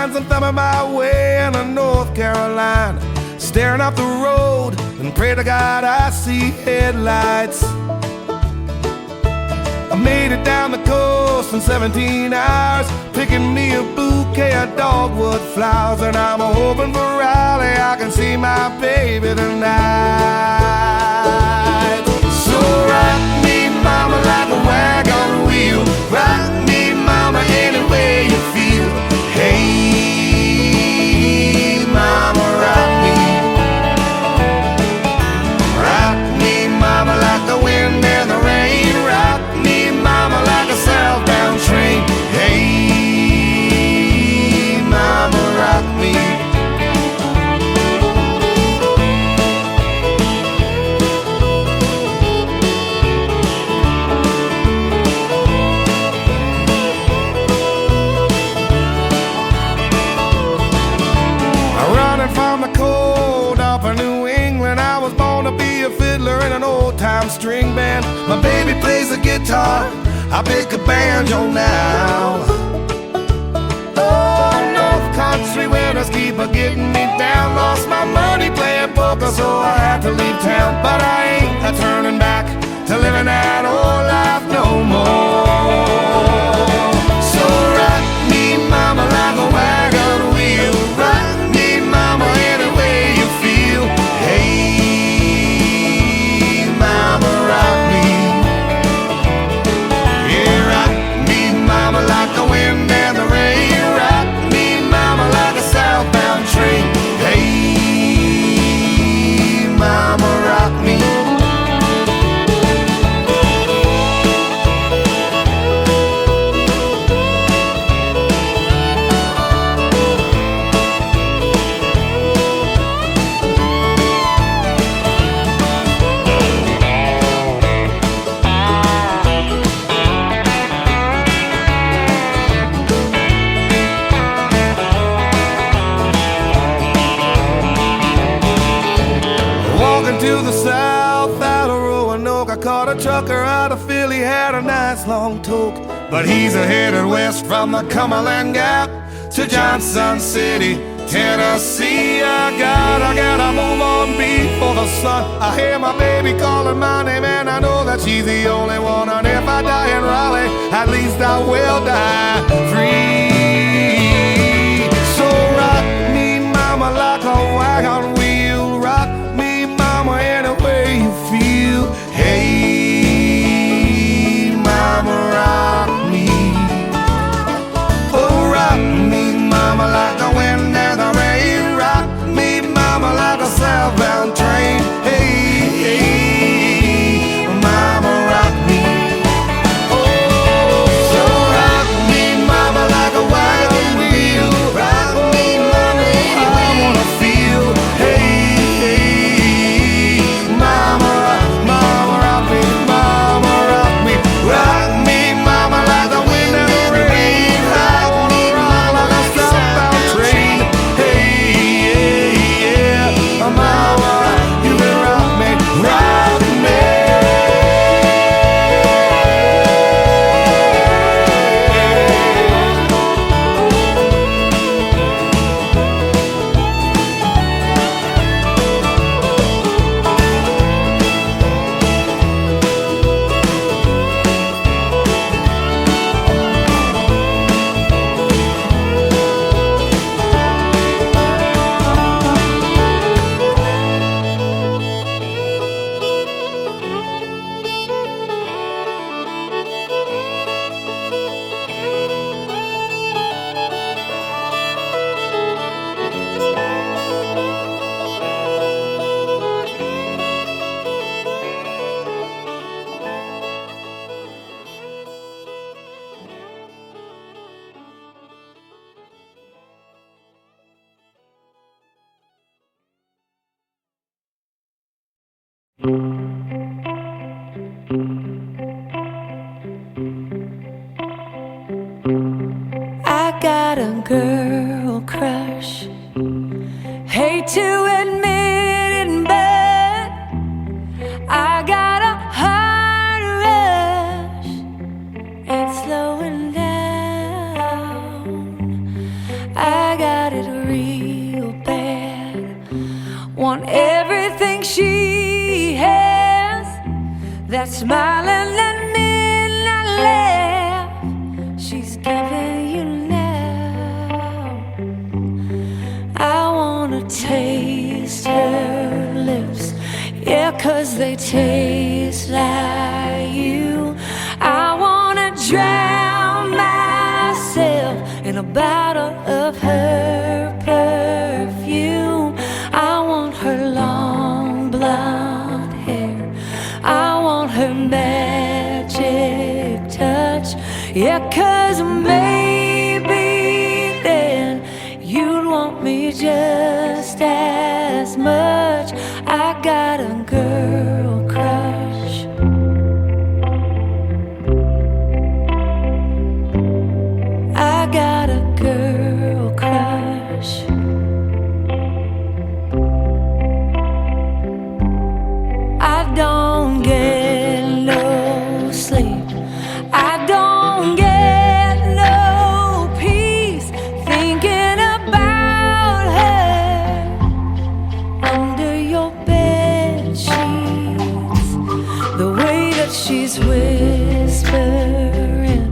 finds I'm thumbing my way into North Carolina, staring up the road and pray to God I see headlights. I made it down the coast in 17 hours, picking me a bouquet of dogwood flowers, and I'm hoping for Raleigh I can see my baby tonight. So rock me, mama, like a wagon wheel. Rock me, mama, any way you feel. Hey, mama, rock me. Rock me, mama, like the wind and the rain. Rock me, mama, like a southbound train. Hey, mama, rock me. From the cold up in New England, I was born to be a fiddler in an old-time string band. My baby plays the guitar, I pick a banjo now. Oh, North Country winters keep getting me down. Lost my money playing poker, so I had to leave town. But I ain't turning back to living that old life no more. So rock me, mama, like a wagon wheel. Rock mama, any way you feel. Hey, mama, rock me. Yeah, rock me, mama, like the wind and the rain. Rock me, mama, like a southbound train. Hey, mama, rock me. To the south out of Roanoke, I caught a trucker out of Philly, had a nice long toke. But he's headed west from the Cumberland Gap to Johnson City, Tennessee. I gotta move on before the sun. I hear my baby calling my name, and I know that she's the only one. And if I die in Raleigh, at least I will die free. So rock me, mama, like a wagon wheel. Rock me, mama, any way you feel. Hey, mama, rock me. Oh, rock me, mama, like the wind and the rain. Rock me, mama, like a southbound train. Hey, hey, mama, rock me. Oh, so rock me, mama, like a wagon wheel. Rock me, mama, I wanna feel. Hey, mama, rock me, mama, rock me. Rock me, mama, like the wind and the rain. I wanna rock like a southbound train. Hey, yeah, mama, you can rock me, rock me. I got a girl crush. Hate to admit it, but I got a heart rush. It's slowing down. I got that smiling and midnight laugh she's giving you now. I wanna taste her lips, yeah, 'cause they taste like you. I wanna drown myself in a bottle of her perfume. I want her long blonde hair, I want her magic touch, yeah, 'cause maybe then you'd want me just as much. I got a girl crush. I got a girl crush. I don't get no sleep, I don't get no peace thinking about her under your bed sheets. The way that she's whispering,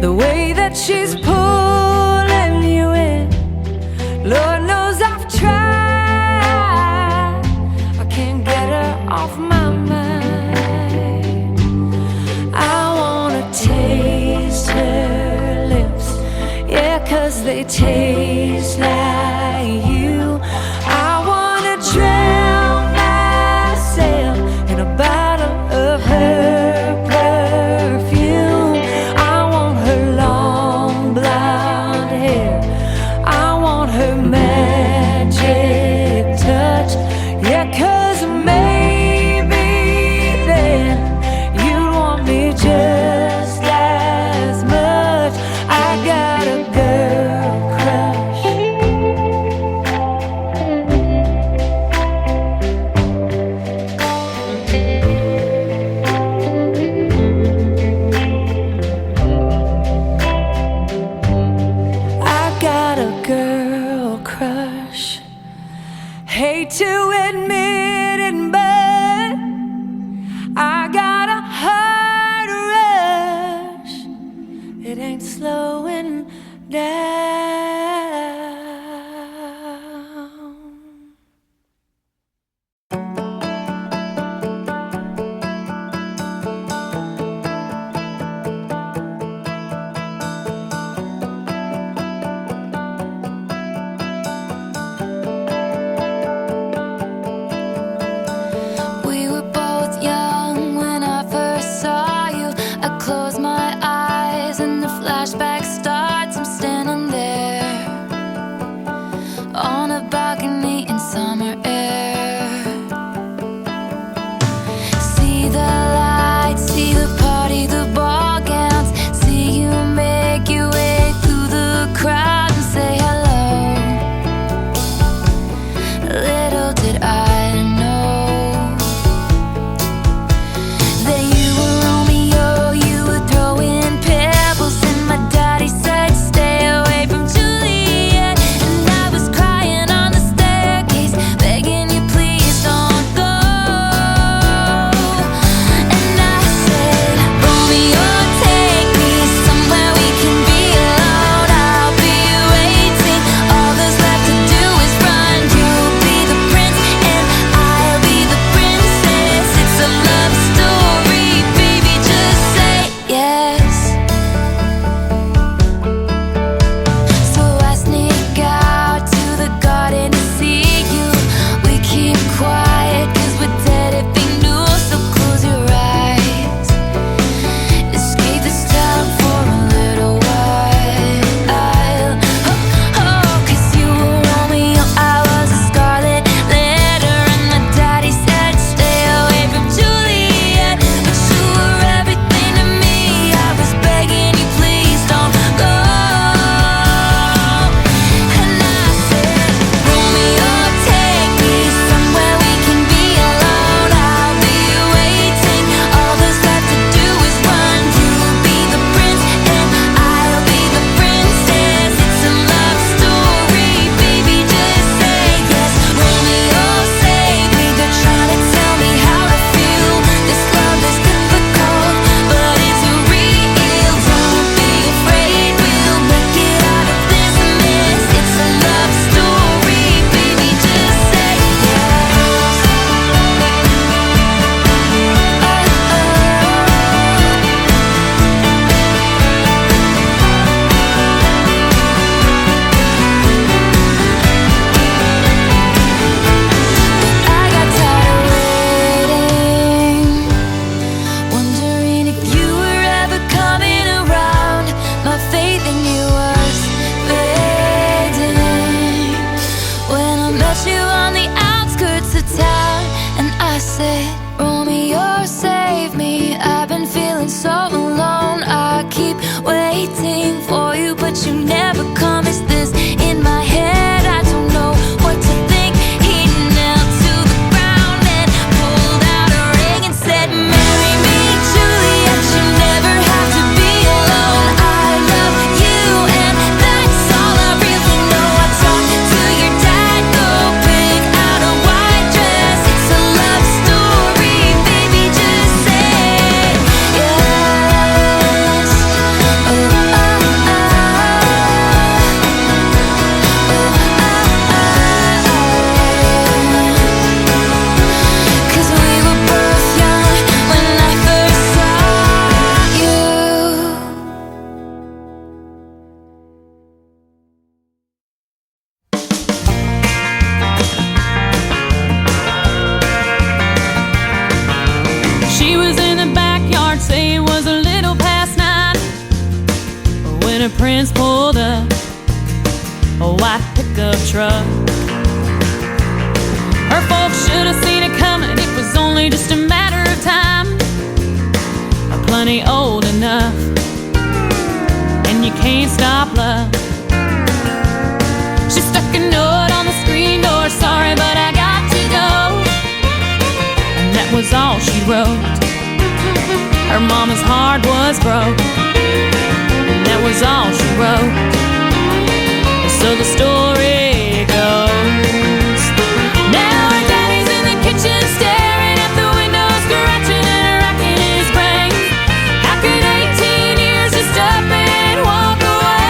the way that she's pulling you in, Lord knows I've tried, I can't get her off my mind. I wanna taste her lips, yeah, 'cause they taste like you. I wanna drown myself in a bottle of her perfume. I want her long blonde hair, I want her magic touch, yeah, 'cause maybe then you'd want me just as much. I got a girl crush. I got a girl crush. Hate to admit it, but I got a heart rush. It ain't slowing down. We were both young when I first saw you. I closed my eyes and the flashback starts. I'm standing there on a balcony in summer air. See the lights, see the party, the ball gowns. See you make your way through the crowd and say hello. Little did I know that you were Romeo, you would throw you never come. Is this in my head? I don't know what to think. He knelt to the ground and pulled out a ring and said, marry me, Juliet, you never have to be alone. I love you and that's all I really know. I talked to your dad, go pick out a white dress. It's a love story, baby, just say yes. Oh, oh, oh. Cause we were both young when I first saw you. She was in the backyard, say it was a little past 9, when her prince pulled up a white pickup truck. Her folks should have seen it coming, it was only just a matter of time. Plenty old enough, and you can't stop love. She stuck a note on the screen door, sorry but I got to go. And that was all she wrote. Her mama's heart was broke, and that was all she wrote. So the story goes, now her daddy's in the kitchen staring at the window, scratching and racking his brain. How could 18 years just up and walk away?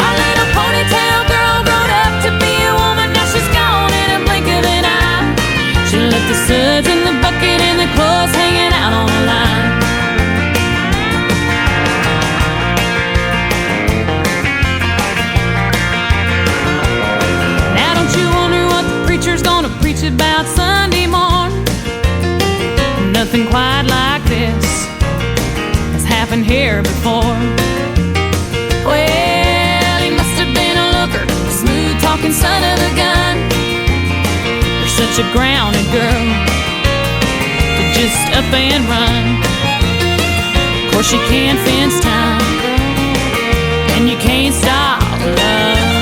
Our little ponytail girl grown up to be a woman, now she's gone in a blink of an eye. She left the suds in the bucket and the clothes hanging out on the line. Now don't you wonder what the preacher's gonna preach about Sunday morn? Nothing quite like this has happened here before. Well, he must have been a looker, a smooth-talking son of a gun. You're such a grounded girl to just up and run. Of course you can't fence time, and you can't stop love.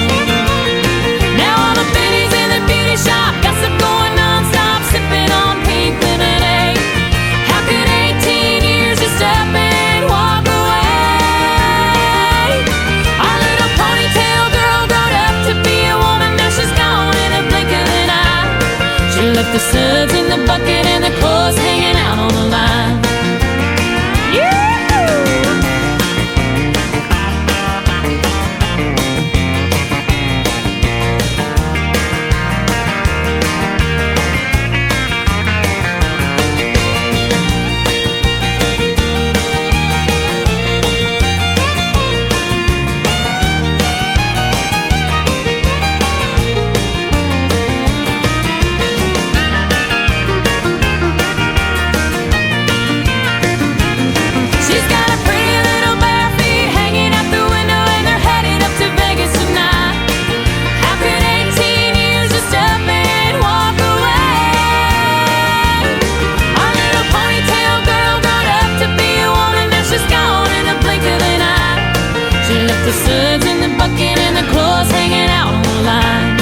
Now all the biddies in the beauty shop, gossip going non-stop, sipping on pink lemonade. How could 18 years just up and walk away? Our little ponytail girl grown up to be a woman, now she's gone in a blink of an eye. She left the suds in the bucket and the clothes hanging out on the line. She's got a pretty little bare feet hanging out the window, and they're headed up to Vegas tonight. How could 18 years just up and walk away? Our little ponytail girl grown up to be a woman, now she's gone in a blink of an eye. She left the suds in the bucket and the clothes hanging out on the line.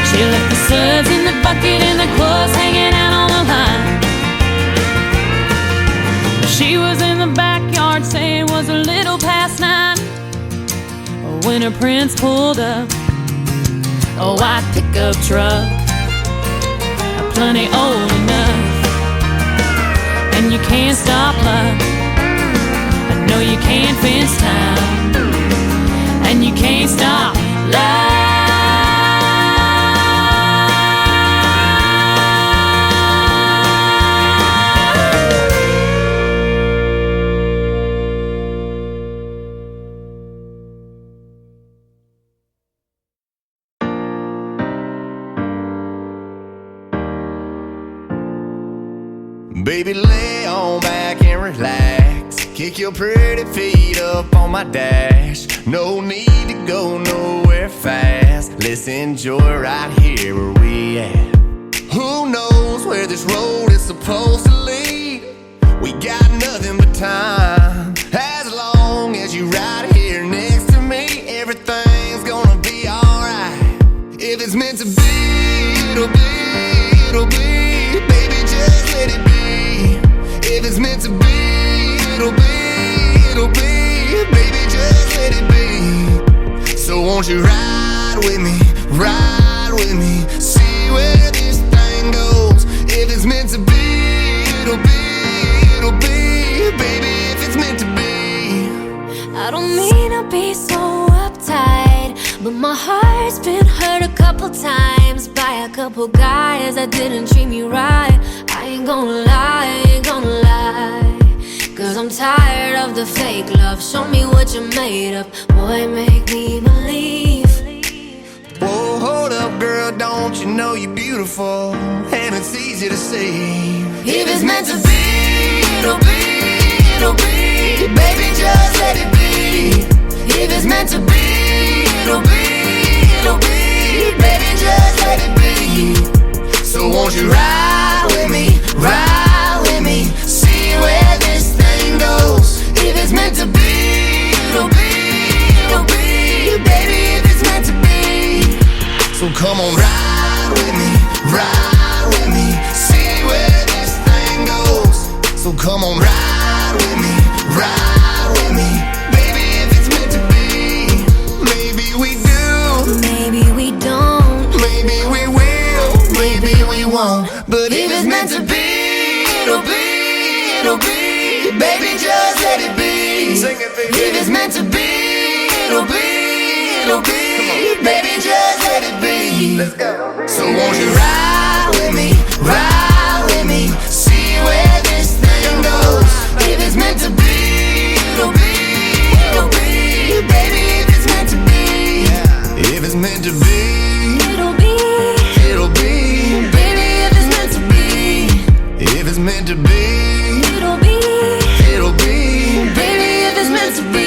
She left the suds in the bucket and the clothes hanging out on the line. She was in the backyard, saying it was a little past 9, when her prince pulled up a white pickup truck. Plenty old enough, and you can't stop love. No, you can't fence time, and you can't stop love. Baby, lay on back and relax. Kick your pretty feet up on my dash. No need to go nowhere fast. Let's enjoy right here where we at. Who knows where this road is supposed to lead? We got nothing but time, as long won't you ride with me, ride with me, see where this thing goes. If it's meant to be, it'll be, it'll be, baby, if it's meant to be. I don't mean to be so uptight, but my heart's been hurt a couple times by a couple guys that didn't treat me right. I ain't gonna lie, I ain't gonna lie, 'cause I'm tired of the fake love. Show me what you're made of, boy, make me believe. Whoa, hold up, girl, don't you know you're beautiful, and it's easy to see. If it's meant to be, it'll be, it'll be, baby, just let it be. If it's meant to be, it'll be, it'll be, baby, just let it be. So won't you ride with me, ride with me, see where this thing goes. If it's meant to be, it'll be, it'll be, baby, if it's meant to be. So come on, ride with me, ride with me, see where this thing goes. So come on, ride with me, ride with me, baby, if it's meant to be. Maybe we do, Maybe we don't, maybe we will, maybe we won't. But if it's meant to be, it'll be, it'll be, baby, just let it be. Sing it, baby. If it's meant to be, it'll be, it'll be, baby, just let it be. Let's go. So won't you ride with me, ride with me, see where this thing goes. If it's meant to be, it'll be, it'll be, baby, if it's meant to be. If it's meant to be, it'll be, it'll be, baby, if it's meant to be. if it's meant to be, It'll be, it'll be, baby, if it's meant to be.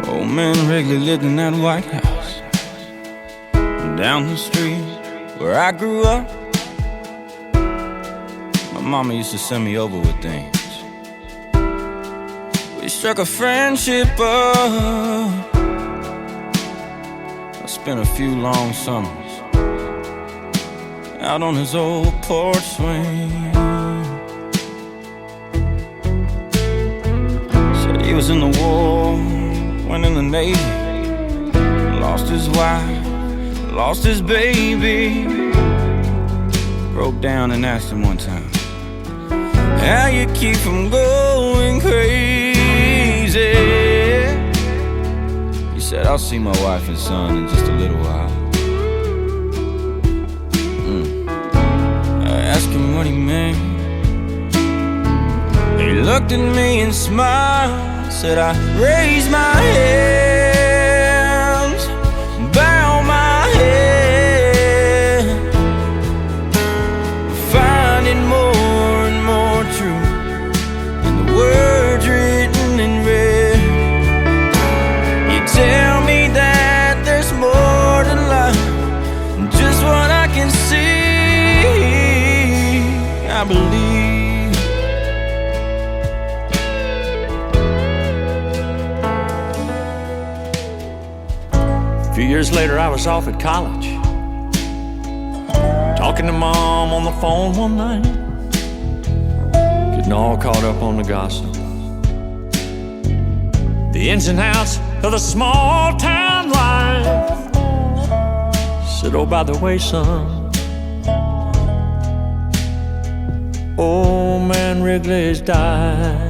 Old man Wrigley lived in that White House down the street where I grew up. My mama used to send me over with things. We struck a friendship up. I spent a few long summers out on his old porch swing. Said he was in the war, went in the Navy, lost his wife, lost his baby. Broke down and asked him one time, how you keep from going crazy? He said, I'll see my wife and son in just a little while. I asked him what he meant. He looked at me and smiled, said, I raise my hands, bow my head, finding more and more truth in the words written in red. You tell me that there's more to life than just what I can see. I believe. A few years later, I was off at college, talking to Mom on the phone one night, getting all caught up on the gossip, the ins and outs of the small town life. Said, oh, by the way, son, old man Wrigley's died.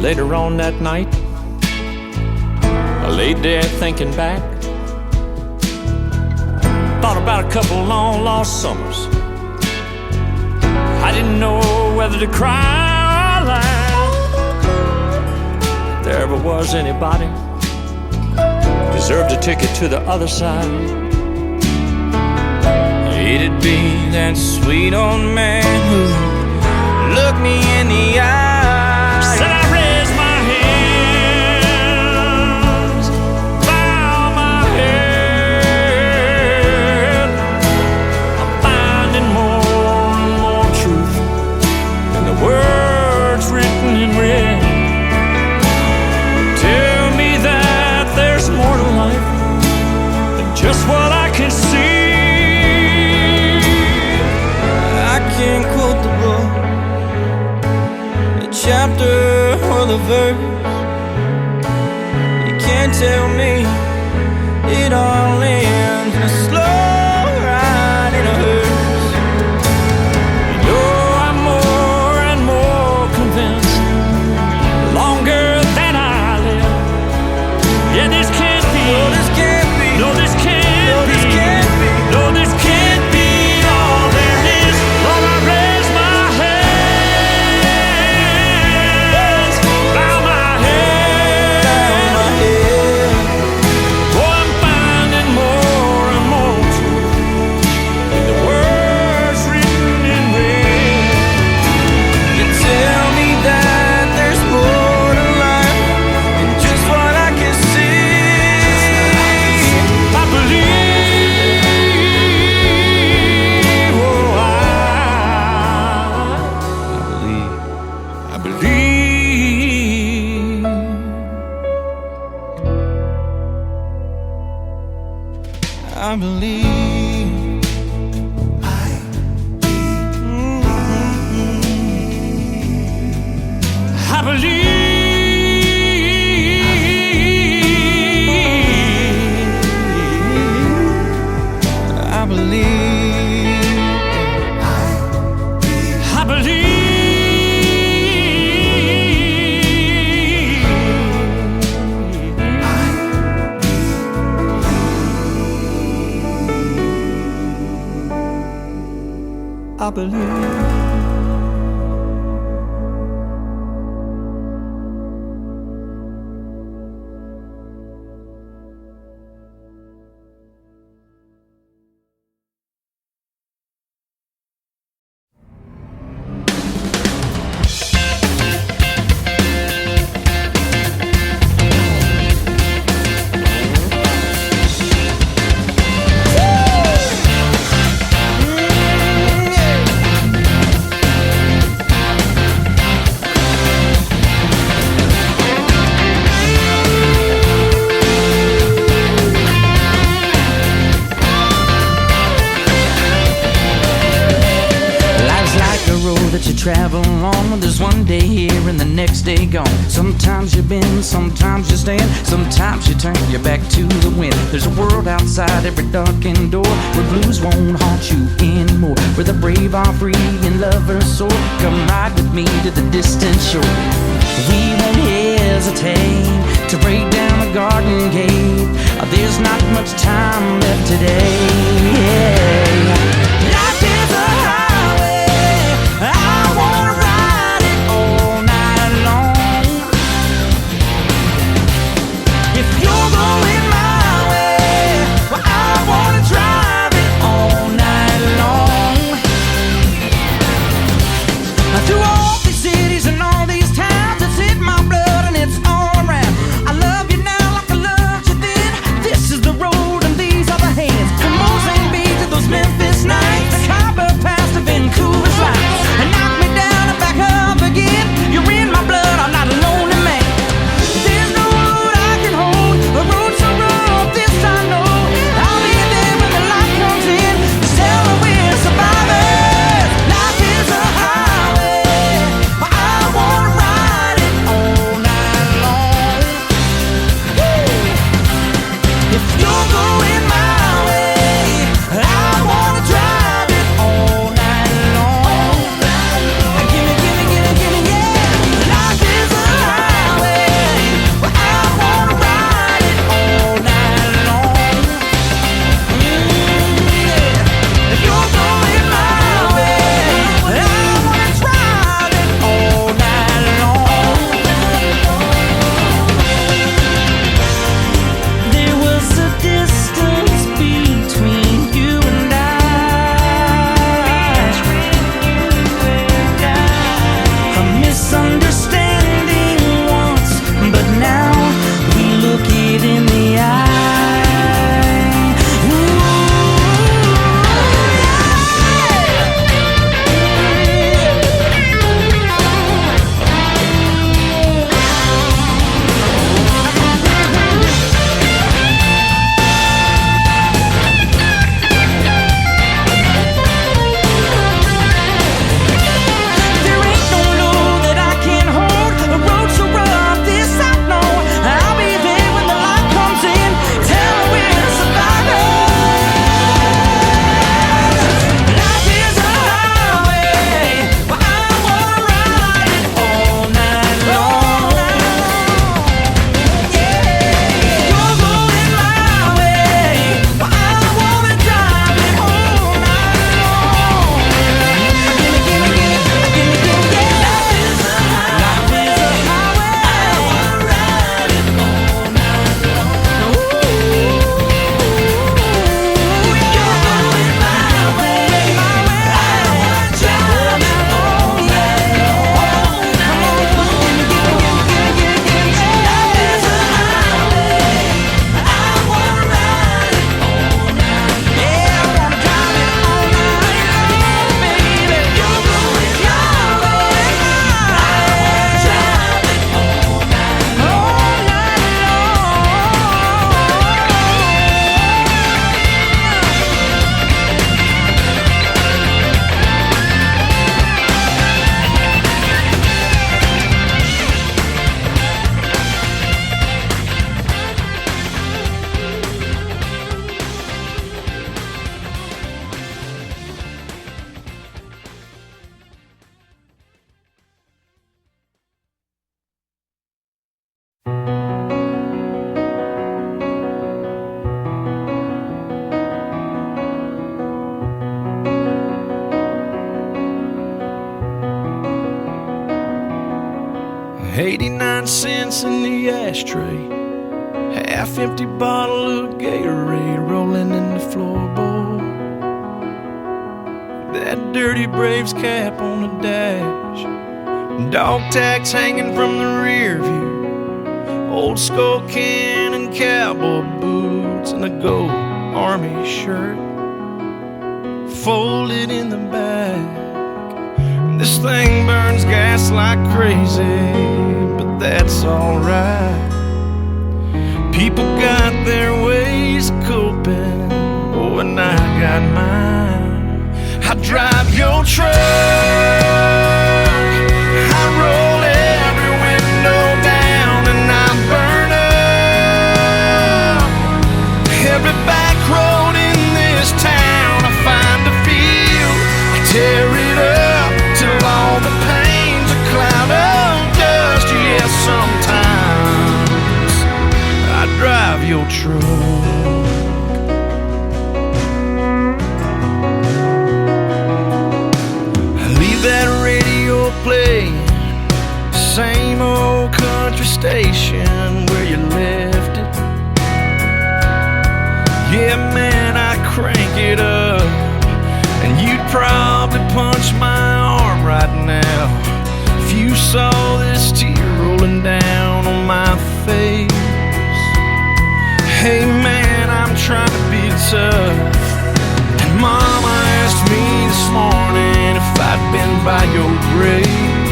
Later on that night, I laid there thinking back, thought about a couple long lost summers. I didn't know whether to cry or laugh. If there ever was anybody deserved a ticket to the other side, It'd be that sweet old man who looked me in the eye. said, I raise my hands, bow my head. I'm finding more and more truth in the words just what I can see. I can't quote the book, the chapter or the verse. You can't tell me it all ends in a slow ride in a hearse. Oh, I'm more and more convinced, the longer that I live. Yeah, this can't be. No, this can't be. No, this can't No, be. this can't be. No, this can't be all there is. Lord, I raise my hands, bow my head. Oh, I'm finding more and more truth in the words written in red. You tell me that there's more to life than just what I can see. I believe, oh, I believe. I believe. I believe. I believe. I believe. I believe. That you travel on, there's one day here and the next day gone. Sometimes you bend, sometimes you stand, sometimes you turn your back to the wind. There's a world outside every darkened door where blues won't haunt you anymore, where the brave are free and lovers soar. Come ride with me to the distant shore. We won't hesitate to break down the garden gate. There's not much time left today. Life is a highway, I wanna ride it all night long. If you're going my way, well, I wanna drive it all night long. Through all these cities and all these towns, it's in my blood and it's all around. I love you now like I loved you then. This is the road and these are the hands. Come on, 89 cents in the ashtray, half-empty bottle of Gatorade rolling in the floorboard. That dirty Braves cap on the dash, dog tags hanging from the rear view, old skull can and cowboy boots, and a gold army shirt folded in the back. This thing burns gas like crazy, but that's alright. People got their ways of coping, oh, and I got mine. I drive your truck, I roll every window down, and I burn up every back road in this town. I find a field, I tear it up till all the pain's a cloud of dust. Yes, sometimes I drive your truck. Leave that radio playing, same old country station where you left it. Yeah, man, I crank it up, and you'd probably punch my arm right now if you saw this tear rolling down on my face. Hey man, I'm trying to be tough, and Mama asked me this morning if I'd been by your grave,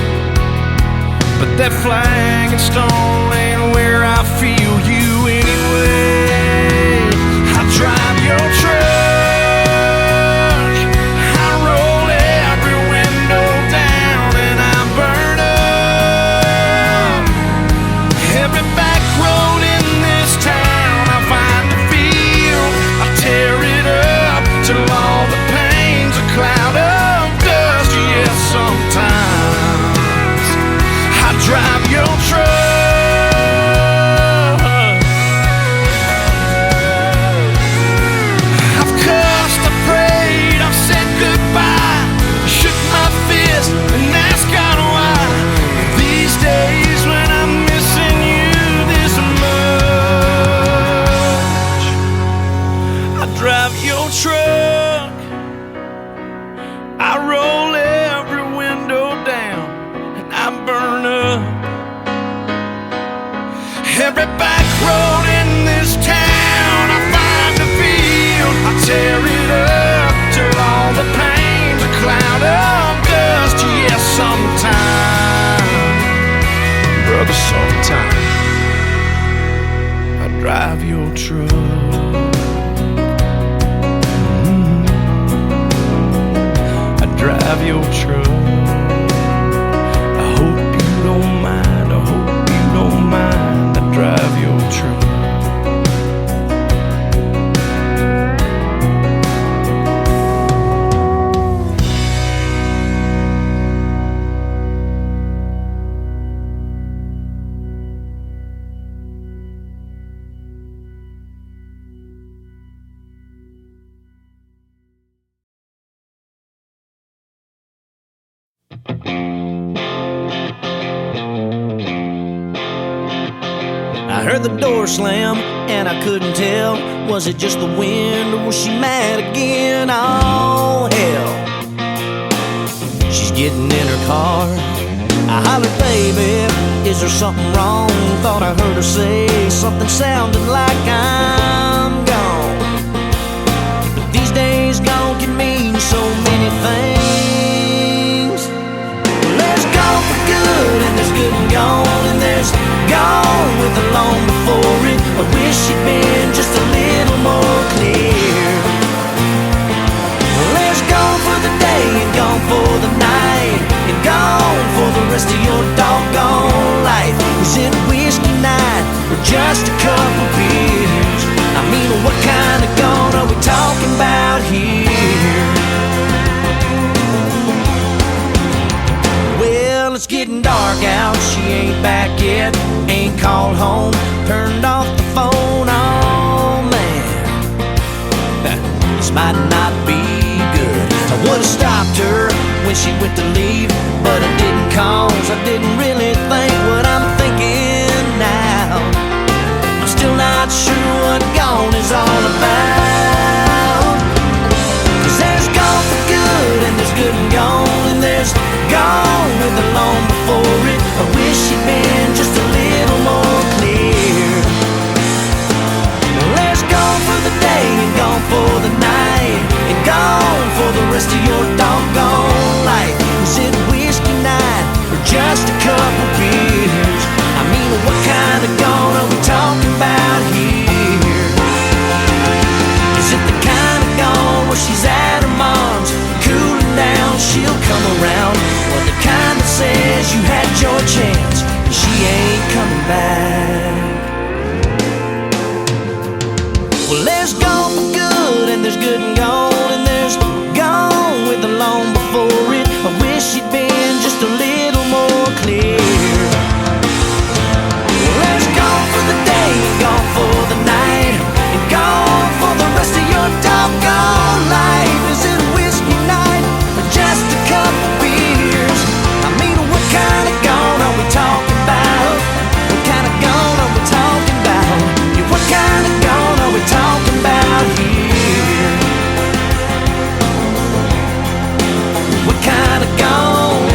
but that flag and stone ain't where I feel you anyway. I drive your truck, I roll every window down, and I burn up every back road in this town. I find a field, I tear it up till all the pain's a cloud of dust. Yes, sometimes I drive your truck. I've cussed, I prayed, I've said goodbye, shook my fist and asked God why. These days when I'm missing you this much, I drive your truck, I roll every window down, and I burn up every back road in this town. I find a field, I tear it up till all the pain's a cloud of dust. Yes, sometime, brother, sometime I drive your truck. I drive your truck. I hope you don't mind, I hope you don't mind. I drive your truck. I heard the door slam and I couldn't tell, was it just the wind or was she mad again? Oh hell, she's getting in her car. I hollered, baby, is there something wrong? Thought I heard her say something sounding like I'm gone. But these days gone can mean so many things. Well, there's gone for good and there's good and gone, and there's gone with the long before it. I wish she'd been just a little more clear. Well, there's gone for the day and gone for the night, and gone for the rest of your doggone life. Is it whiskey night or just a couple beers? I mean, what kind of gone are we talking about here? Well, it's getting dark out, she ain't back yet, ain't called home, turned off the phone. Oh man, this might not be good. I would've stopped her when she went to leave, but I didn't, cause I didn't really think what I'm there's gone for good, and there's good and gone, and there's gone with the long before it. I wish she'd been just a little more clear. Well, there's gone for the day, and gone for the night, and gone for the rest of your doggone life. Is it a whiskey night or just a couple beers? I mean, what kind of gone are we talking about? What kind of gone are we talking about? Yeah, what kind of gone are we talking about here? What kind of gone?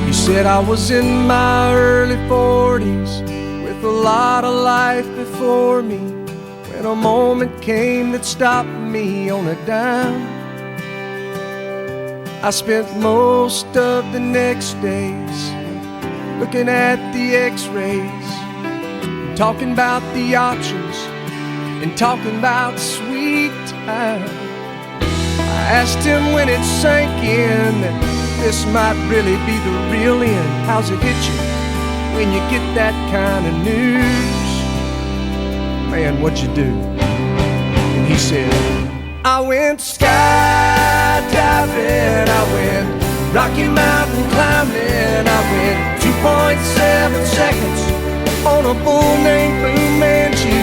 He said I was in my early 40s with a lot of life before me, when a moment came that stopped me on a dime. I spent most of the next days looking at the x-rays, talking about the options and talking about sweet time. I asked him when it sank in that this might really be the real end. How's it hit you when you get that kind of news? Man, what'd you do? And he said, I went skydiving, I went Rocky Mountain climbing, I went 2.7 seconds on a bull named Fu Manchu.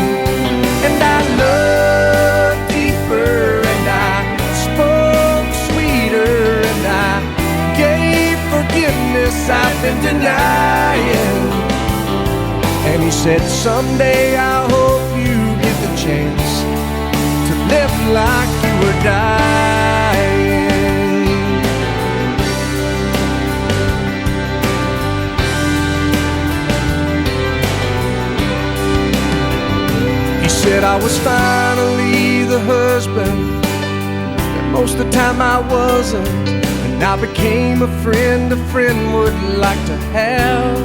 And I loved deeper, and I spoke sweeter, and I gave forgiveness I've been denying. And he said, someday I hope you get the chance to live like you were dying. He said I was finally the husband that most of the time I wasn't, and I became a friend would like to have.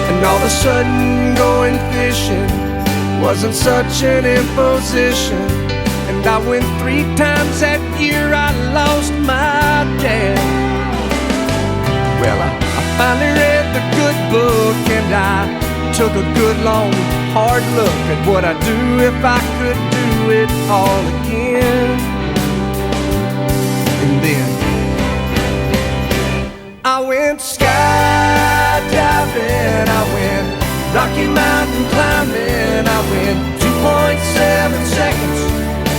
And all of a sudden going fishing wasn't such an imposition, and I went 3 times that year. I lost my dad. Well, I finally read the good book, and I took a good long hard look at what I'd do if I could do it all again. And then I went skydiving, I went Rocky Mountain climbing, I went 2.7 seconds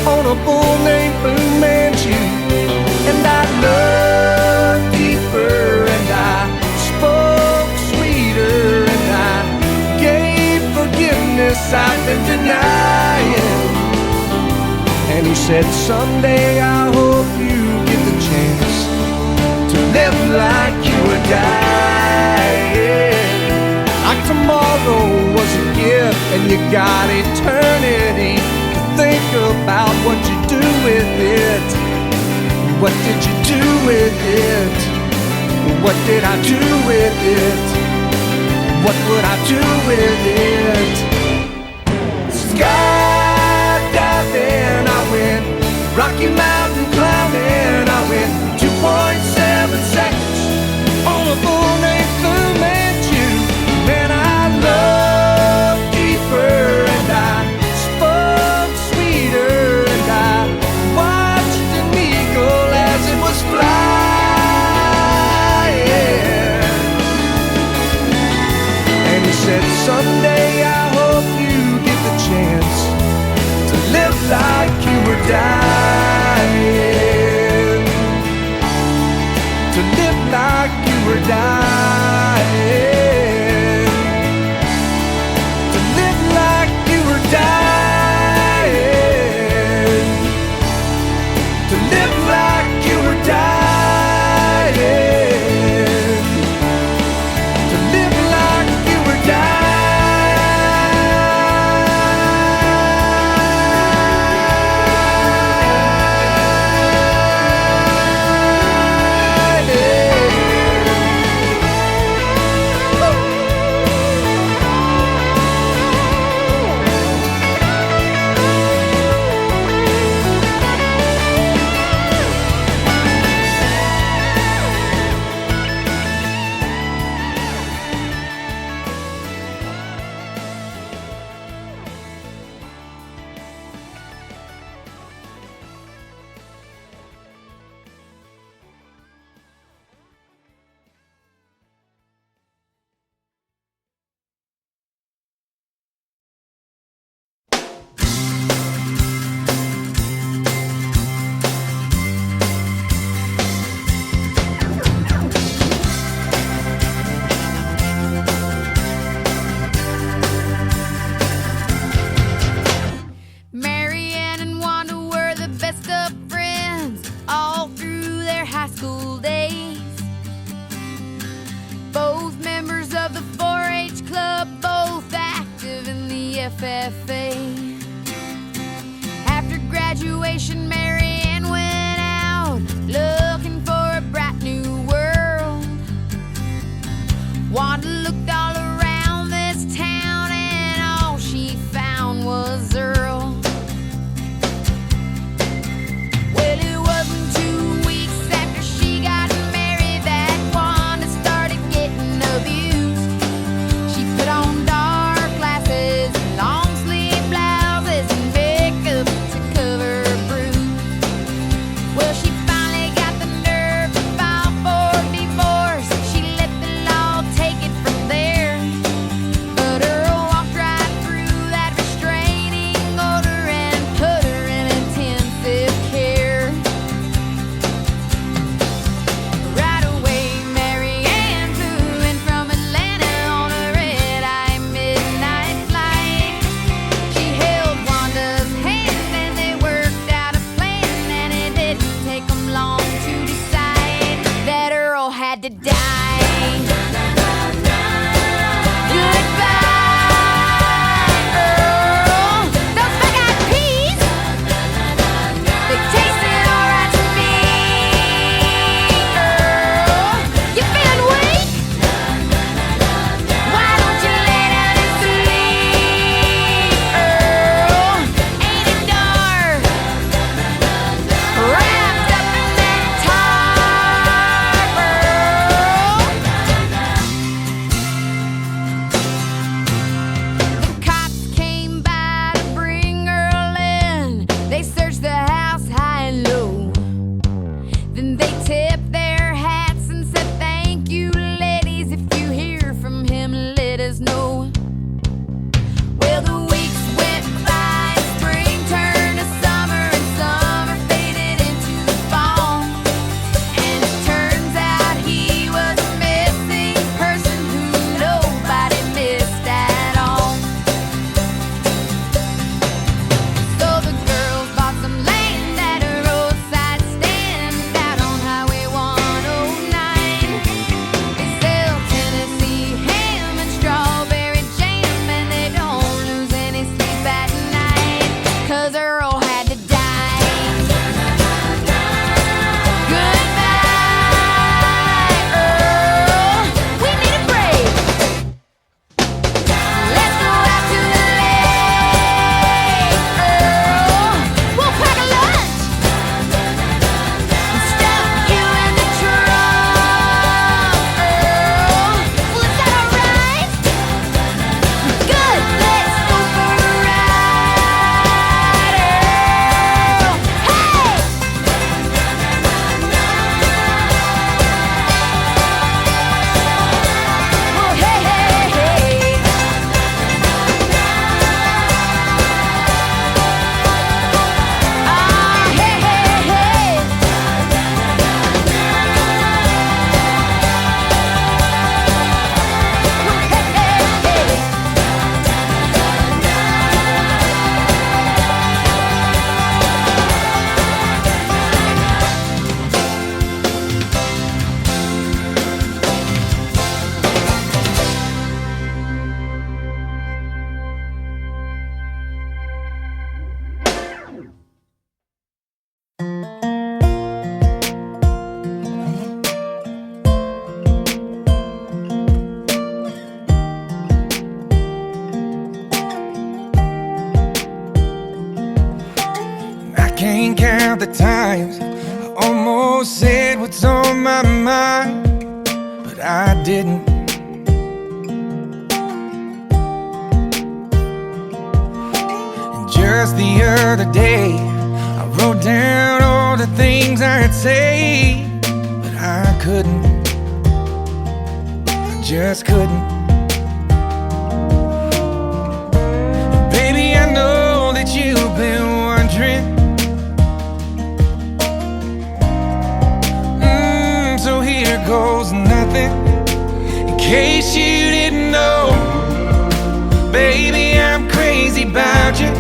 on a bull named Fu Manchu. And I loved deeper, and I spoke sweeter, and I gave forgiveness I've been denying. And he said, someday I hope you get the chance to live like you were dying. Like tomorrow was a gift, and you got eternity to think about what you do with it. What did you do with it? What did I do with it? What would I do with it? Skydiving, I went Rocky Mountain climbing, I went 2.7 seconds on a bull named Fu Manchu. Man, I loved deeper, and I spoke sweeter, and I watched an eagle as it was flying. And he said, someday I hope you get the chance to live like you were dying. To live like you were dying. To live like you were dying. To live like you were dying. to die. Goodbye, Earl. Those bug-eyed peas, they tasted alright to me. Earl, you feeling weak? Why don't you lay down and sleep? Earl, ain't it dark? Wrapped up in that tarp, Earl. The cops came by to bring Earl in. They searched the house high and low. Then they tipped their hats and said, "Thank you, ladies. If you hear from him, let us know." Well, the weeks went by, spring turned to summer, and summer faded into fall. And it turns out he was a missing person who nobody missed at all. So the girls bought some land at a roadside stand out on Highway 109. They sell Tennessee ham and strawberry jam, and they don't lose any sleep at night, 'cause Earl had to die. Goodbye, Earl. We need a break. Let's go out to the lake, Earl. We'll pack a lunch and stuff you in the trunk, Earl. Well, is that alright? Good, let's go for a ride, Earl. Hey! Oh, hey, hey, hey. Ah, hey, hey, hey. Oh, hey, hey, hey. I can't count the times I almost said what's on my mind, but I didn't. And just the other day, I wrote down all the things I'd say, but I couldn't. I just couldn't. Baby, I know that you've been wondering. So here goes nothing. In case you didn't know, baby, I'm crazy about you.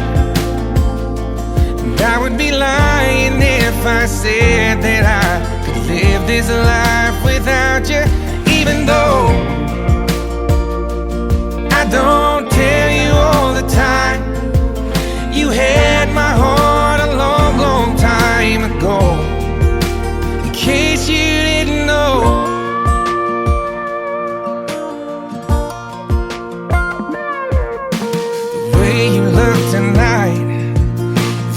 And I would be lying if I said that I could live this life without you. Even though I don't tell you all the time, you had my heart a long, long time ago. In case you didn't know, the way you look tonight,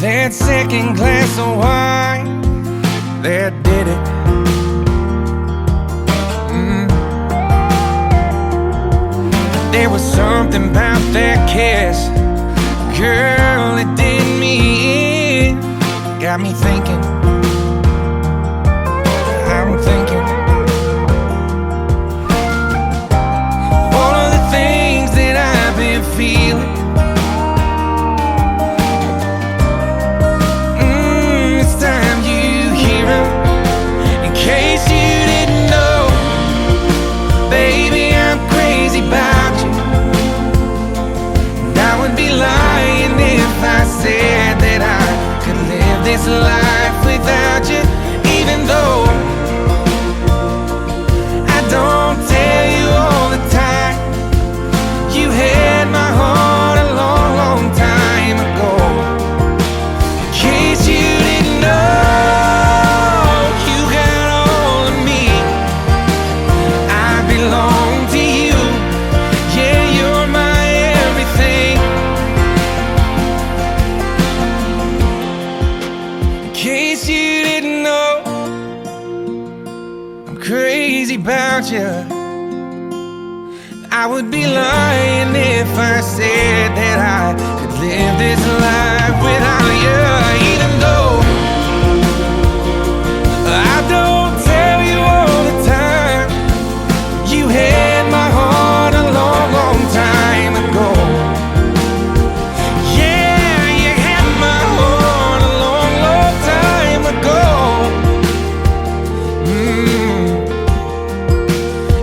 that second glass of wine, that did it. There was something about that kiss, girl, it did me in. Got me thinking, I'm thinking all of the things that I've been feeling. It's time you hear 'em. In case you didn't know, baby, I'm crazy about you. And I would be lying if I said that I could live this life I'm crazy about you. I would be lying if I said that I could live this life without you. Even though I don't tell you all the time, you had my heart a long, long time ago. Yeah, you had my heart a long, long time ago.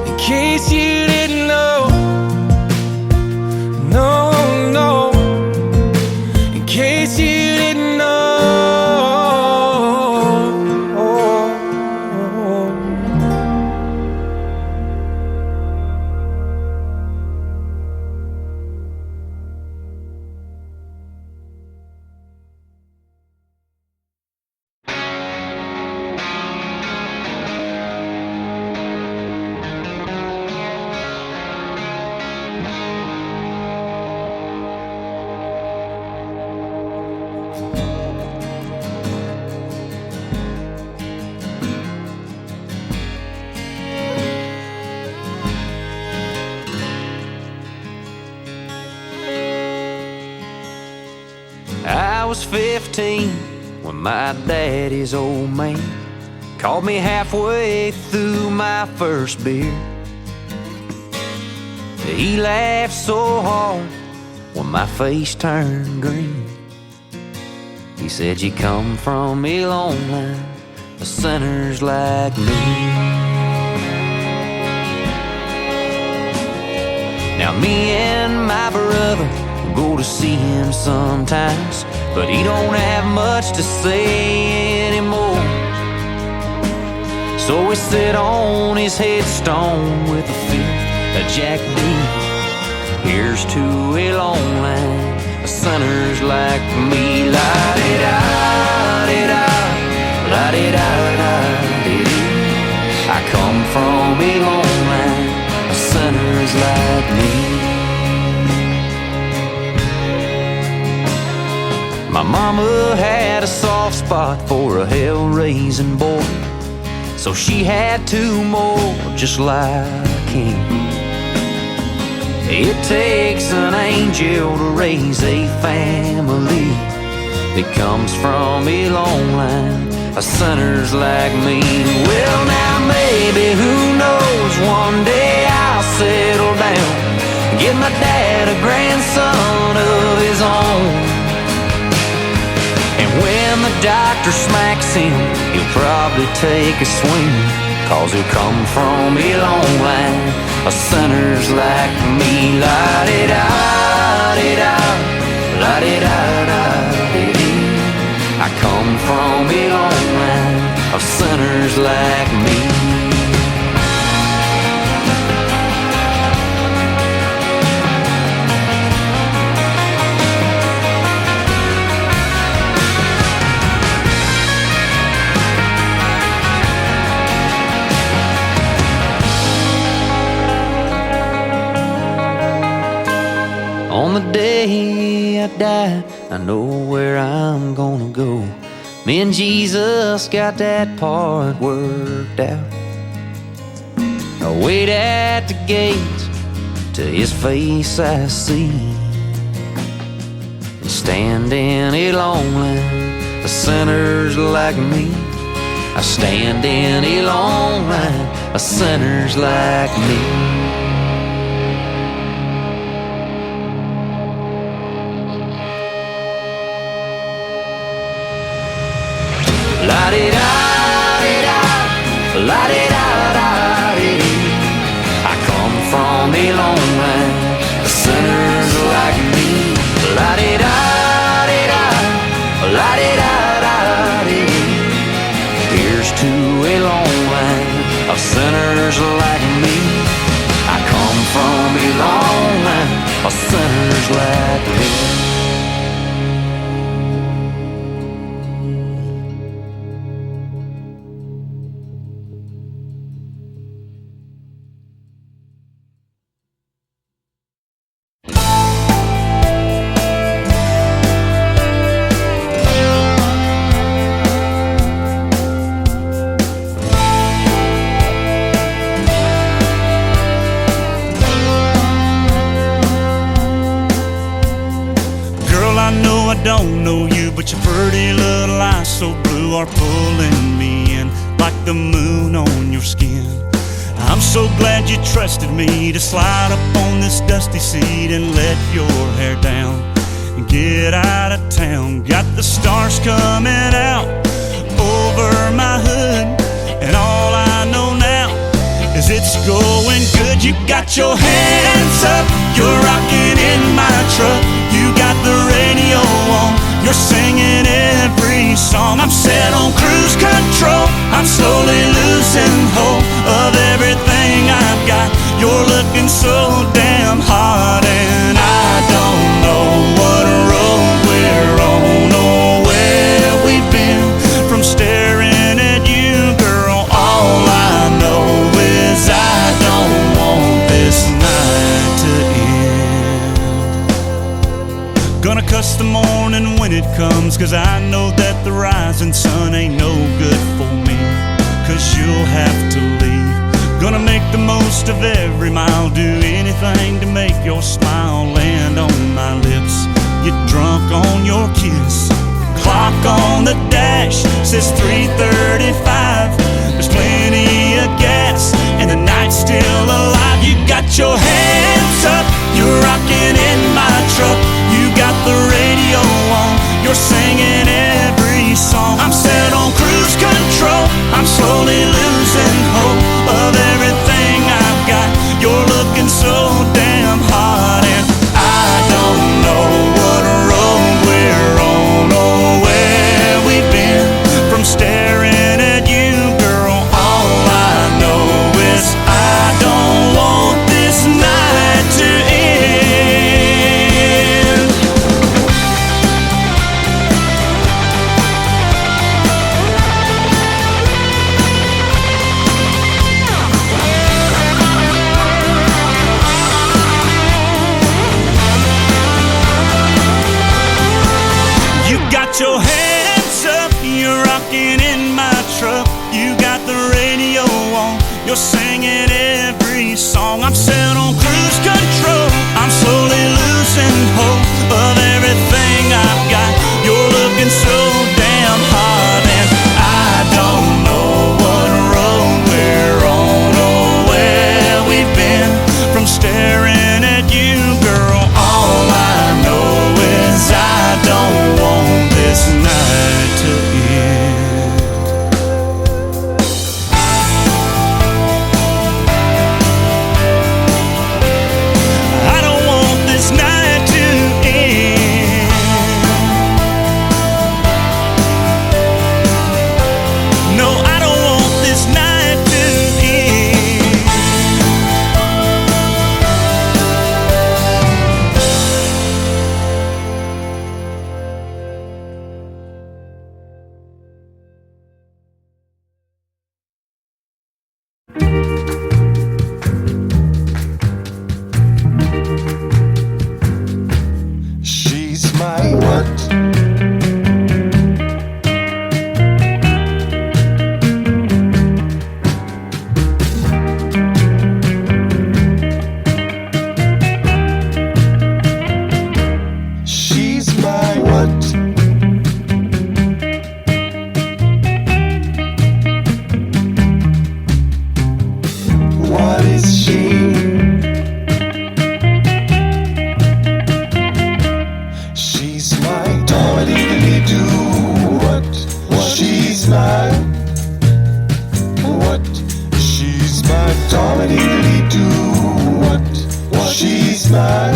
In case you didn't know, no, no. In case you didn't know. I was 15 when my daddy's old man called me halfway through my first beer. He laughed so hard when my face turned green. He said, you come from a long line of sinners like me. Now me and my brother go to see him sometimes, but he don't have much to say anymore. So we sit on his headstone with a fifth of Jack D. Here's to a long line of sinners like me. La-di-da-di-da, la-di-da-da-di-dee. I come from a long line of sinners like me. My mama had a soft spot for a hell-raising boy, so she had two more just like him. It takes an angel to raise a family that comes from a long line of sinners like me. Well, now maybe, who knows, one day I'll settle down, give my dad a grandson of his own. And when the doctor smacks him, he'll probably take a swing, 'cause he'll come from a long line of sinners like me. La-di-da-di-da, la-di-da-da-di-dee. I come from a long line of sinners like me. On the day I die, I know where I'm gonna go. Me and Jesus got that part worked out. I wait at the gates, to his face I see, and stand in a long line of sinners like me. I stand in a long line of sinners like me. La-di-da-di-da, la-di-da-da-di-dee. I come from a long line of sinners like me. La-di-da-di-da, la-di-da-da-di-dee. Here's to a long line of sinners like me. I come from a long line of sinners like me. don't know you, but your pretty little eyes so blue are pulling me in like the moon on your skin. I'm so glad you trusted me to slide up on this dusty seat and let your hair down and get out of town. Got the stars coming out over my hood, and all I know now is it's going good. You got your hands up, you're rocking in my truck. You got the radio on, you're singing every song. I'm set on cruise control, I'm slowly losing hold of everything I've got. You're looking so damn hot, and I don't know what road we're on or where we've been from staring at you, girl. All I know is I don't want this night to end. Gonna cuss the morning when it comes, 'cause I know that the rising sun ain't no good for me, 'cause you'll have to leave. Gonna make the most of every mile, do anything to make your smile land on my lips, get drunk on your kiss. Clock on the dash says 3:35. There's plenty of gas and the night's still alive. You got your hands up, you're rocking in my truck. You got the radio on, you're singing every song. I'm set on cruise control, I'm slowly losing hope of everything I've got. You're looking so damn hot, and I don't know what road we're on or where we've been from staring at you, girl. All I know is I don't want this night to end. You got your hands up, you're rocking in my truck. You got the radio on, you're singing every song. I'm set on cruise control, I'm slowly losing hope of everything I've got. You're looking so damn hot, and I don't know what road we're on or where we've been from staring at you, girl. All I know is I don't want this night to end. I don't want this night to end. No, I don't want this night to end. She's my what? She's my what? What is she? She's my do what? She's my what? She's my do what? She's my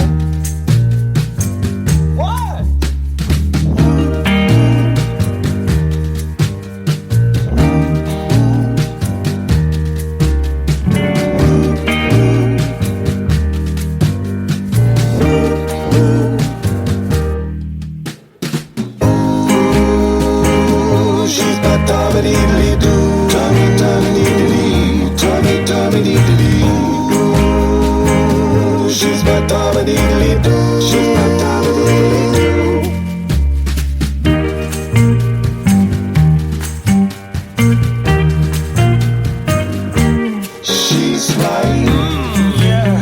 what? She's my Tommy-diddly-doo, Tommy-Tommy-diddly, Tommy-Tommy-diddly. She's my Tommy-diddly-doo, she's my Tommy-diddly-doo. She's my yeah.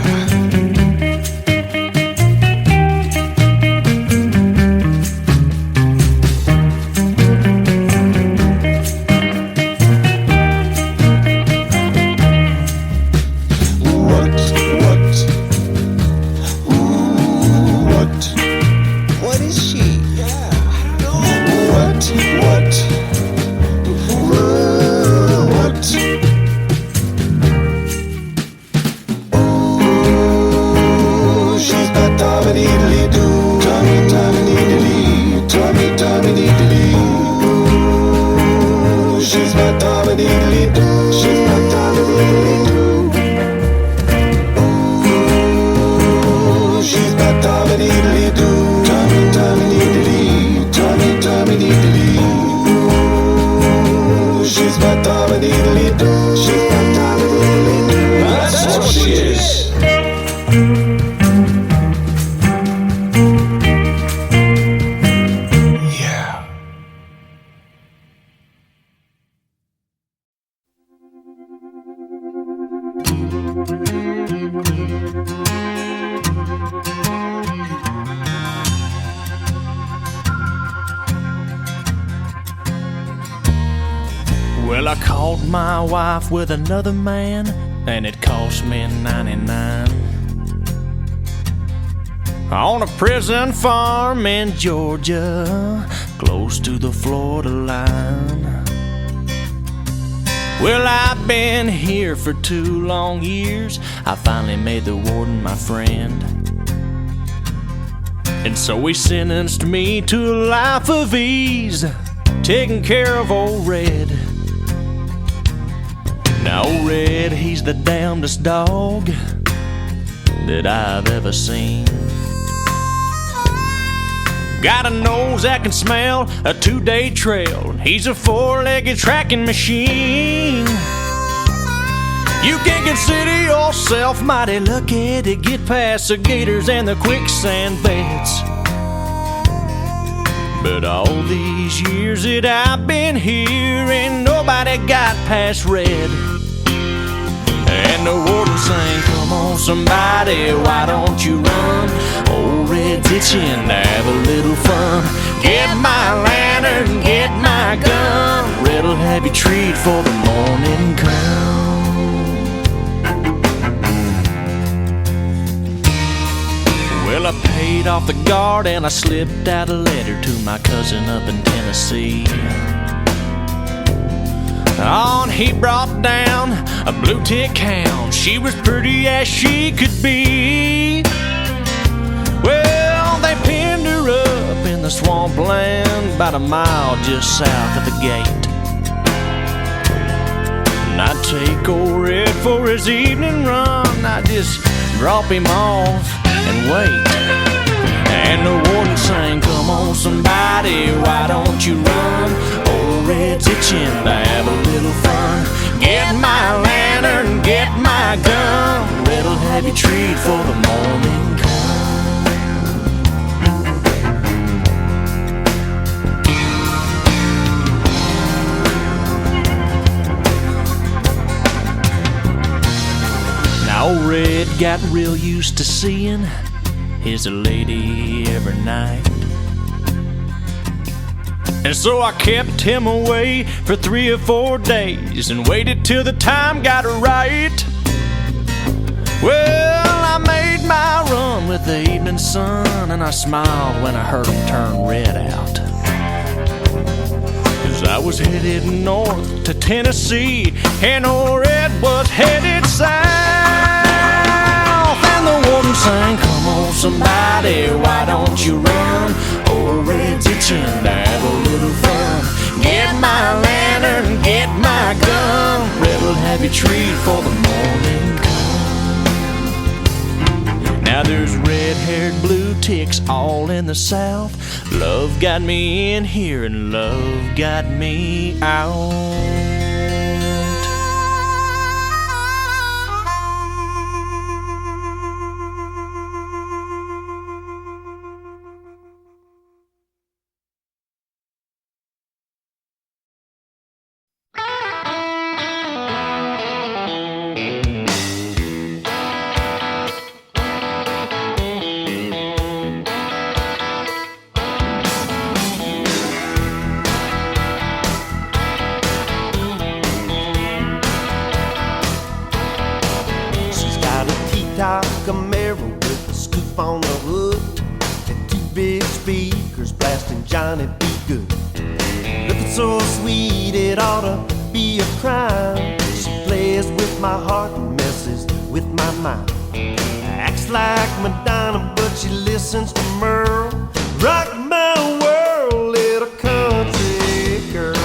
Well, I caught my wife with another man, and it cost me 99. On a prison farm in Georgia, close to the Florida line. Well, I've been here for 2 long years. I finally made the warden my friend, and so he sentenced me to a life of ease, taking care of old Red. Now old Red, he's the damnedest dog that I've ever seen. Got a nose that can smell a 2-day trail. He's a 4-legged tracking machine. You can consider yourself mighty lucky to get past the gators and the quicksand beds. But all these years that I've been here, ain't nobody got past Red. And the warden sang, come on somebody, why don't you run? Old Red's itching to have a little fun. Get my lantern, get my gun. Red'll have you treat for the morning come. Well, I paid off the guard and I slipped out a letter to my cousin up in Tennessee. On he brought down a blue tick hound. She was pretty as she could be. Well, they pinned her up in the swampland about a mile just south of the gate. And I'd take old Red for his evening run. I'd just drop him off and wait. And the warden sang, come on somebody, why don't you run? Old Red's itching to have a little fun. Get my lantern, get my gun. Red'll have you treat for the morning come. Now old Red got real used to seeing his lady every night, and so I kept him away for 3 or 4 days and waited till the time got right. Well, I made my run with the evening sun, and I smiled when I heard him turn Red out. 'Cause I was headed north to Tennessee, and old Red was headed south. And the warden sang, come on somebody, why don't you run? Old Red's itching to have a little fun. Get my lantern, get my gun. Red'll have you treat for the morning come. Now there's red-haired blue ticks all in the south. Love got me in here and love got me out. Camaro with a scoop on the hood and 2 big speakers blasting Johnny B. Good. Looking so sweet it ought to be a crime. She plays with my heart and messes with my mind. Acts like Madonna but she listens to Merle. Rock my world, little country girl.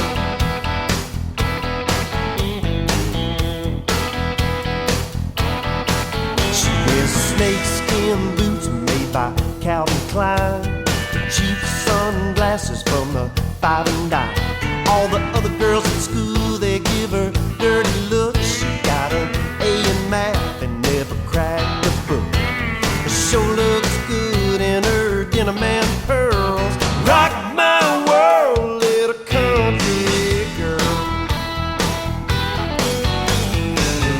Snakeskin boots made by Calvin Klein, cheap sunglasses from the 5 and dime. All the other girls at school, they give her dirty looks. She got an A in math and never cracked a book. Her show looks good in her denim and pearls. Rock my world, little country girl.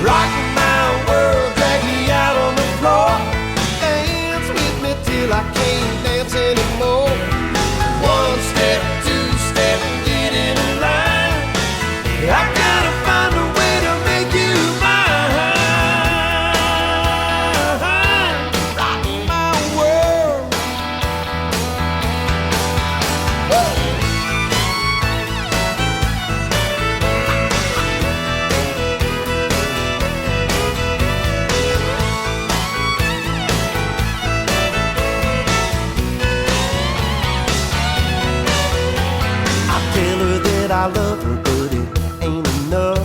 Rock my world, drag me out on the floor. Dance with me till I can't dance anymore. 1 step, 2 step, get in line. I love her, but it ain't enough.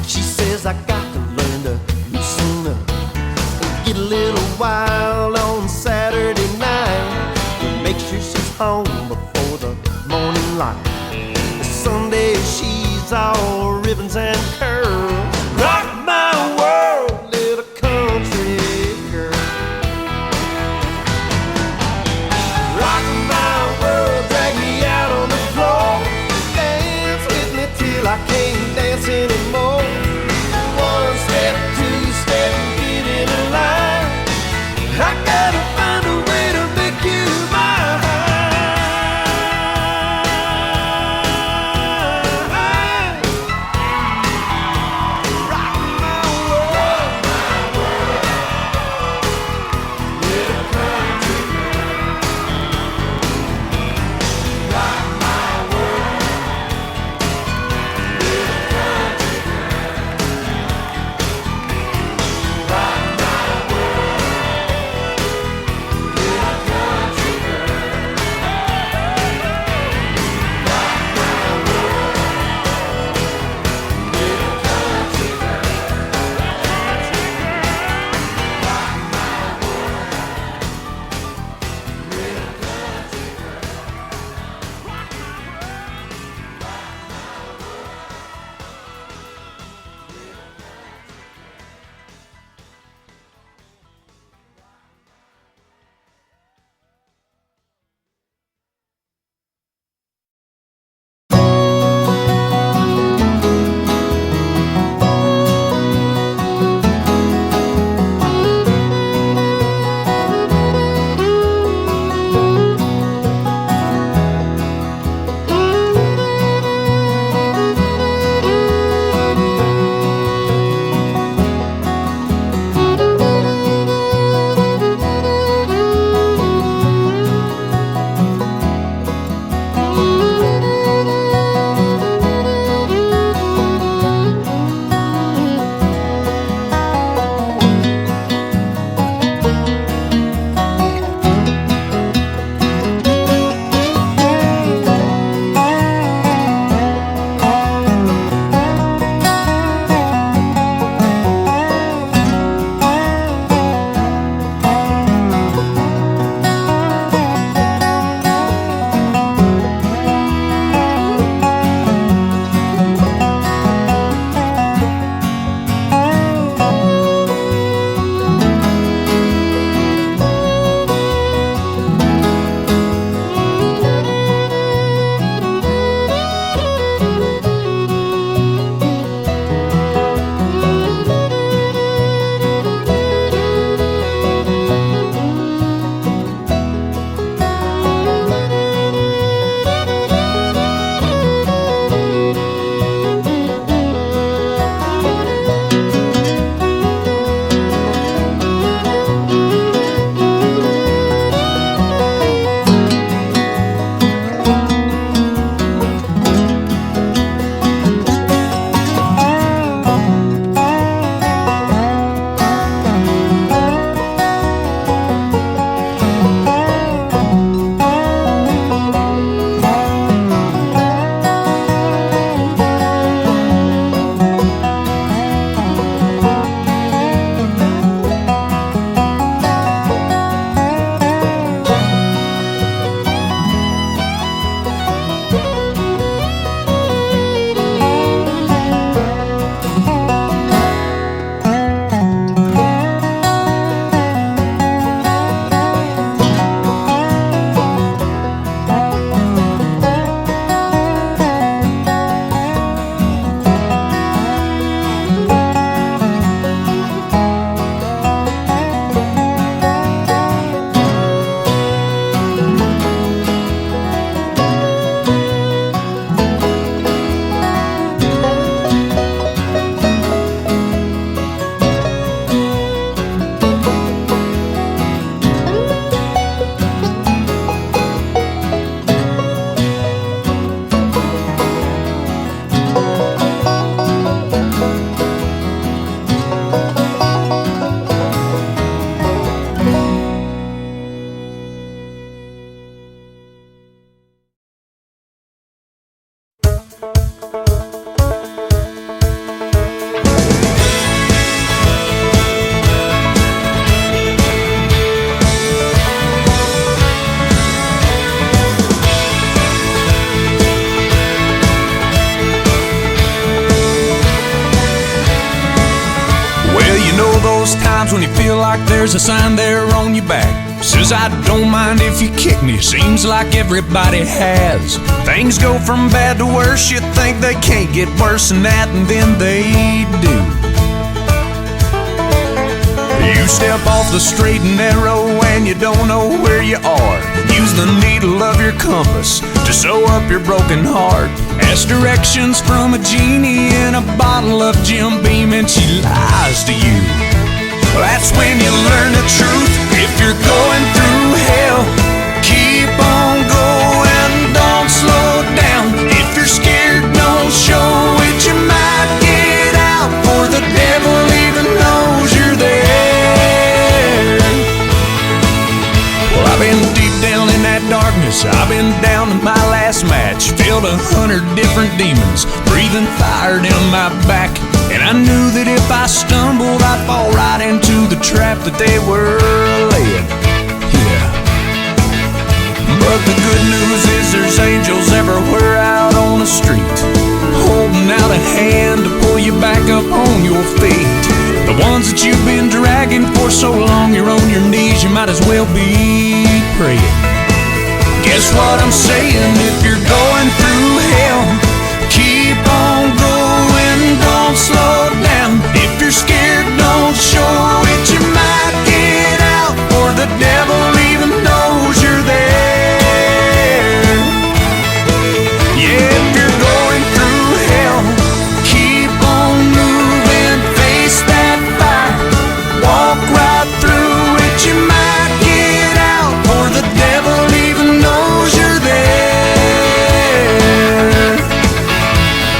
She says I got to learn to loosen up and get a little wild on Saturday night. Make sure she's home before the morning light. Sunday she's all ribbons and curls. Rock my world, little country girl. Rock my world, drag me out on the floor. Dance with me till I can't dance anymore. One step, two step, get in a line. I gotta find a way to make you mine. those times when you feel like there's a sign there on your back. Says I don't mind if you kick me, seems like everybody has. Things go from bad to worse, you think they can't get worse than that, and then they do. You step off the straight and narrow and you don't know where you are. Use the needle of your compass to sew up your broken heart. Ask directions from a genie in a bottle of Jim Beam and she lies to you. That's when you learn the truth. If you're going through hell, keep on going, don't slow down. If you're scared, don't show it, you might get out, for the devil even knows you're there. Well, I've been deep down in that darkness, I've been down to my last match. Filled 100 different demons, breathing fire down my back. And I knew that if I stumbled, I'd fall right into the trap that they were laying. Yeah. But the good news is there's angels everywhere out on the street, holding out a hand to pull you back up on your feet. The ones that you've been dragging for so long, you're on your knees, you might as well be praying. Guess what I'm saying? If you're going through hell, keep on going, don't slow down. If you're scared, don't show it, you might get out, for the devil even knows you're there. Yeah, if you're going through hell, keep on moving, face that fire, walk right through it, you might get out, for the devil even knows you're there.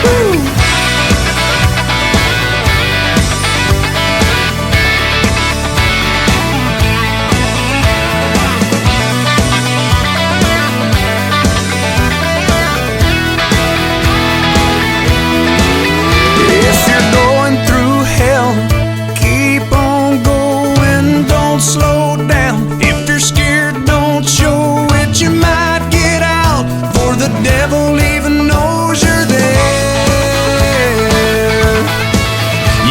Woo. If you're going through hell, keep on going, don't slow down. If you're scared, don't show it, you might get out, for the devil even knows you're there.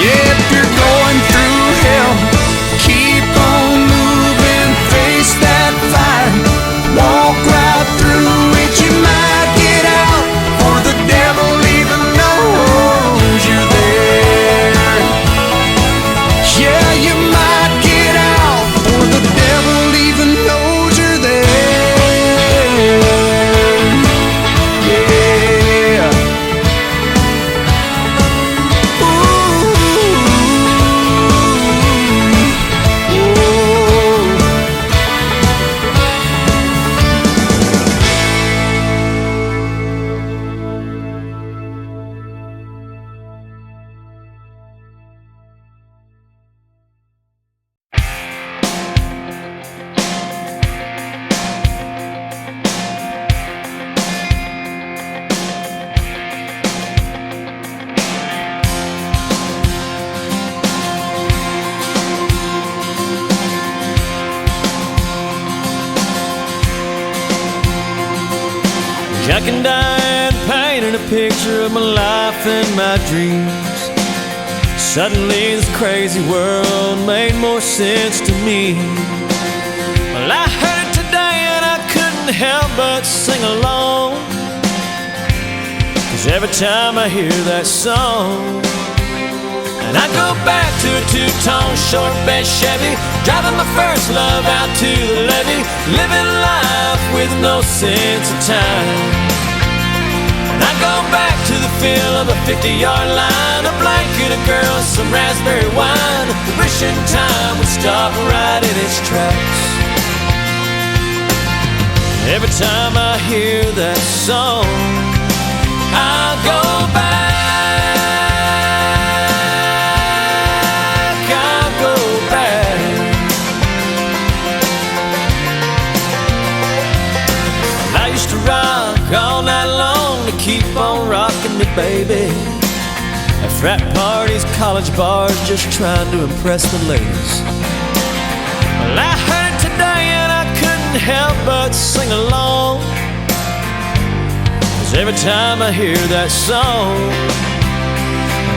Yeah, if you're going through hell, keep on moving, face that fire, walk right through it, you might get out, for the devil even knows you're there. Yeah, you might get out, for the devil even knows you're there. Yeah. Jack and Diane painted a picture of my life and my dreams. Suddenly this crazy world made more sense to me. Well, I heard it today and I couldn't help but sing along, 'cause every time I hear that song, and I go back to a two-tone short bed Chevy, driving my first love out to the levee, living life with no sense of time. And I go back to the feel of a 50-yard line, a blanket, a girl, and some raspberry wine, wishing time would stop right in its tracks. Every time I hear that song, I go back. All night long to keep on rocking me, baby. At frat parties, college bars, just trying to impress the ladies. Well, I heard it today and I couldn't help but sing along, 'cause every time I hear that song,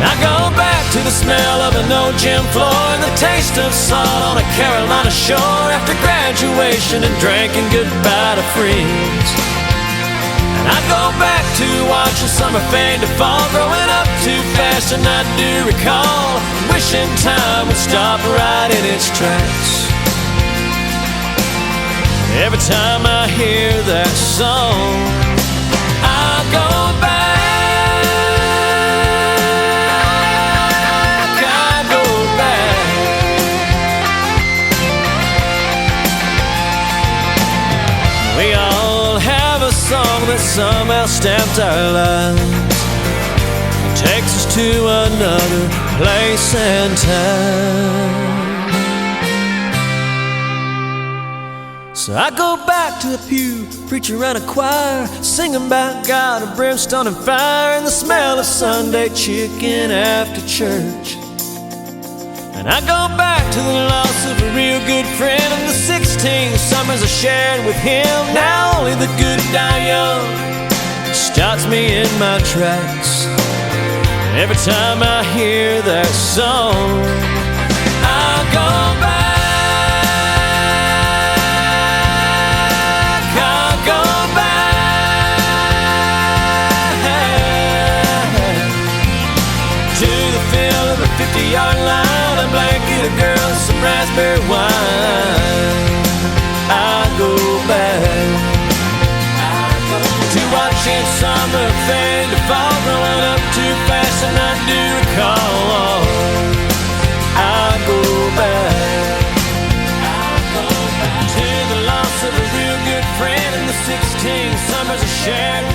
I go back to the smell of an old gym floor and the taste of salt on a Carolina shore after graduation and drinking goodbye to friends. And I go back to watching summer fade to fall, growing up too fast, and I do recall wishing time would stop right in its tracks. Every time I hear that song, I go back, I go back. We all have a song that somehow stamped our lives, takes us to another place and time. So I go back to a pew, preacher and a choir, singing about God of brimstone and fire, and the smell of Sunday chicken after church. And I go back to the loss of a real good friend and the 16 summers I shared with him. Now only the good die young stops me in my tracks. Every time I hear that song, I go back, I go back to the feel of a 50-yard line, a blanket of girls, some raspberry wine. I go back to watching summer fade to fall, growing up too fast, and I do recall. I go back to the loss of a real good friend and the 16 summers I shared